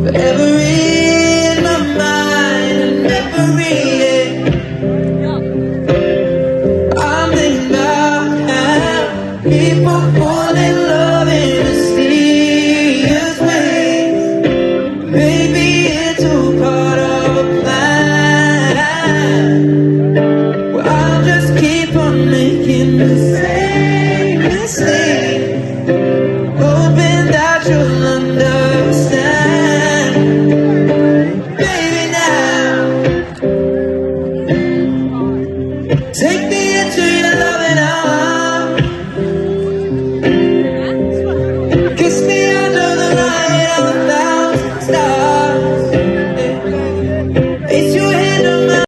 Forever in my mind and memory, yeah. I'm thinking about how people fall in love in mysterious ways. Maybe it's all part of a plan. Well, I'll just keep on making the same mistake, hoping that you'll understand. Baby, now take me into your loving arms, kiss me under the light of 1,000 stars. Place your